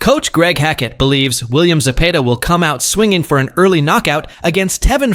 Coach Greg Hackett believes William Zepeda will come out swinging for an early knockout against Tevin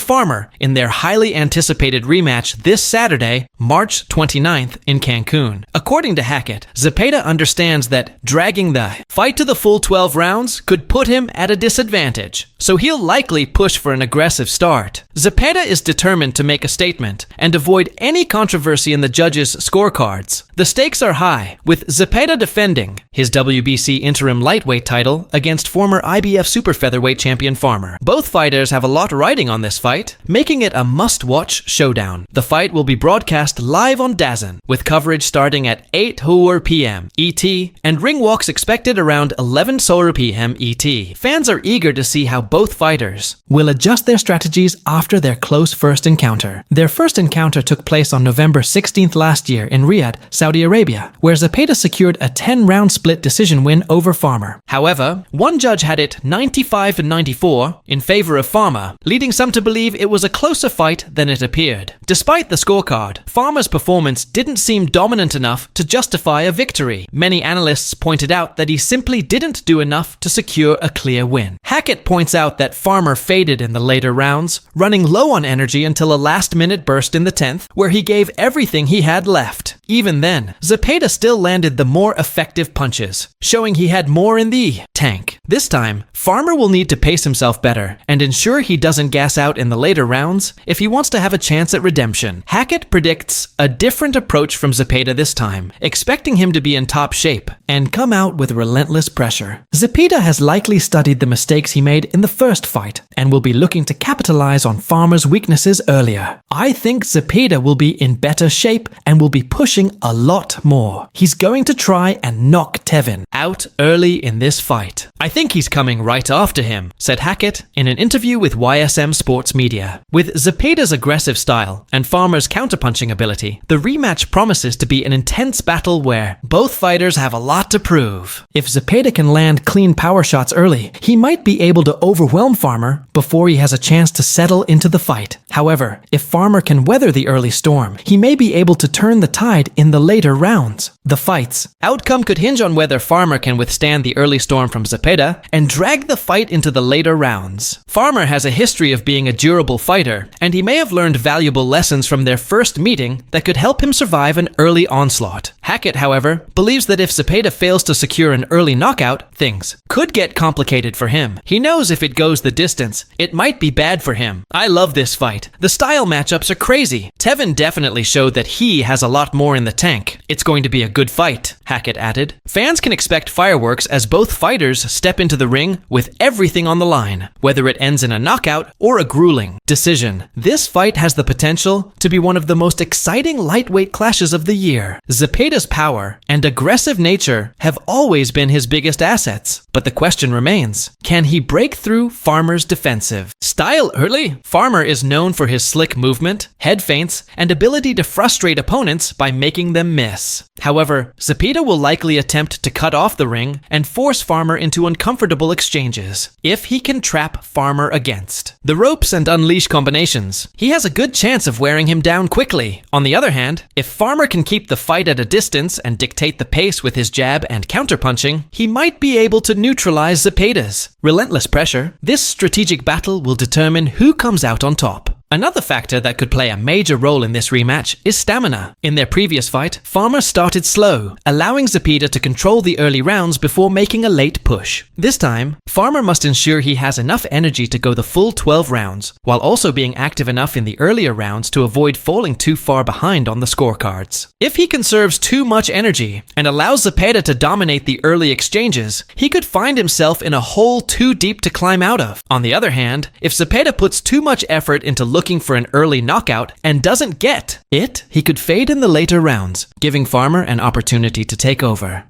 in their highly anticipated rematch this Saturday, March 29th in Cancun. According to Hackett, Zepeda understands that dragging the fight to the full 12 rounds could put him at a disadvantage, so he'll likely push for an aggressive start. Zepeda is determined to make a statement and avoid any controversy in the judges' scorecards. The stakes are high, with Zepeda defending his WBC interim lightweight title against former IBF super featherweight champion Farmer. Both fighters have a lot riding on this fight, making it a must-watch showdown. The fight will be broadcast live on DAZN, with coverage starting at 8:00 p.m. ET and ring walks expected around 11:00 p.m. ET. Fans are eager to see how both fighters will adjust their strategies after their close first encounter. Their first encounter took place on November 16th last year in Riyadh, Saudi Arabia, where Zepeda secured a 10-round split decision win over Farmer. However, one judge had it 95-94 in favor of Farmer, leading some to believe it was a closer fight than it appeared. Despite the scorecard, Farmer's performance didn't seem dominant enough to justify a victory. Many analysts pointed out that he simply didn't do enough to secure a clear win. Hackett points out that Farmer faded in the later rounds, running low on energy until a last-minute burst in the 10th, where he gave everything he had left. Even then, Zepeda still landed the more effective punches, showing he had more in the tank. This time, Farmer will need to pace himself better and ensure he doesn't gas out in the later rounds if he wants to have a chance at redemption. Hackett predicts a different approach from Zepeda this time, expecting him to be in top shape and come out with relentless pressure. Zepeda has likely studied the mistakes he made in the first fight and will be looking to capitalize on Farmer's weaknesses earlier. I think Zepeda will be in better shape and will be pushing a lot more. He's going to try and knock Tevin out early in this fight. I think he's coming right after him, said Hackett in an interview with YSM Sports Media. With Zepeda's aggressive style and Farmer's counterpunching ability, the rematch promises to be an intense battle where both fighters have a lot to prove. If Zepeda can land clean power shots early, he might be able to overwhelm Farmer before he has a chance to settle into the fight. However, if Farmer can weather the early storm, he may be able to turn the tide in the later rounds. The fight's outcome could hinge on whether Farmer can withstand the early storm from Zepeda and drag the fight into the later rounds. Farmer has a history of being a durable fighter, and he may have learned valuable lessons from their first meeting that could help him survive an early onslaught. Hackett, however, believes that if Zepeda fails to secure an early knockout, things could get complicated for him. He knows if it goes the distance, it might be bad for him. I love this fight. The style matchups are crazy. Tevin definitely showed that he has a lot more in the tank. It's going to be a good fight, Hackett added. Fans can expect fireworks as both fighters step into the ring with everything on the line, whether it ends in a knockout or a grueling decision. This fight has the potential to be one of the most exciting lightweight clashes of the year. Zepeda's power and aggressive nature have always been his biggest assets, but the question remains, can he break through Farmer's defensive style early? Farmer is known for his slick movement, head feints, and ability to frustrate opponents by making them miss. However, Zepeda will likely attempt to cut off the ring and force Farmer into uncomfortable exchanges if he can trap Farmer against the ropes and unleash combinations. He has a good chance of wearing him down quickly. On the other hand, if Farmer can keep the fight at a distance and dictate the pace with his jab and counterpunching, he might be able to neutralize Zepeda's relentless pressure. This strategic battle will determine who comes out on top. Another factor that could play a major role in this rematch is stamina. In their previous fight, Farmer started slow, allowing Zepeda to control the early rounds before making a late push. This time, Farmer must ensure he has enough energy to go the full 12 rounds, while also being active enough in the earlier rounds to avoid falling too far behind on the scorecards. If he conserves too much energy and allows Zepeda to dominate the early exchanges, he could find himself in a hole too deep to climb out of. On the other hand, if Zepeda puts too much effort into looking for an early knockout and doesn't get it, he could fade in the later rounds, giving Farmer an opportunity to take over.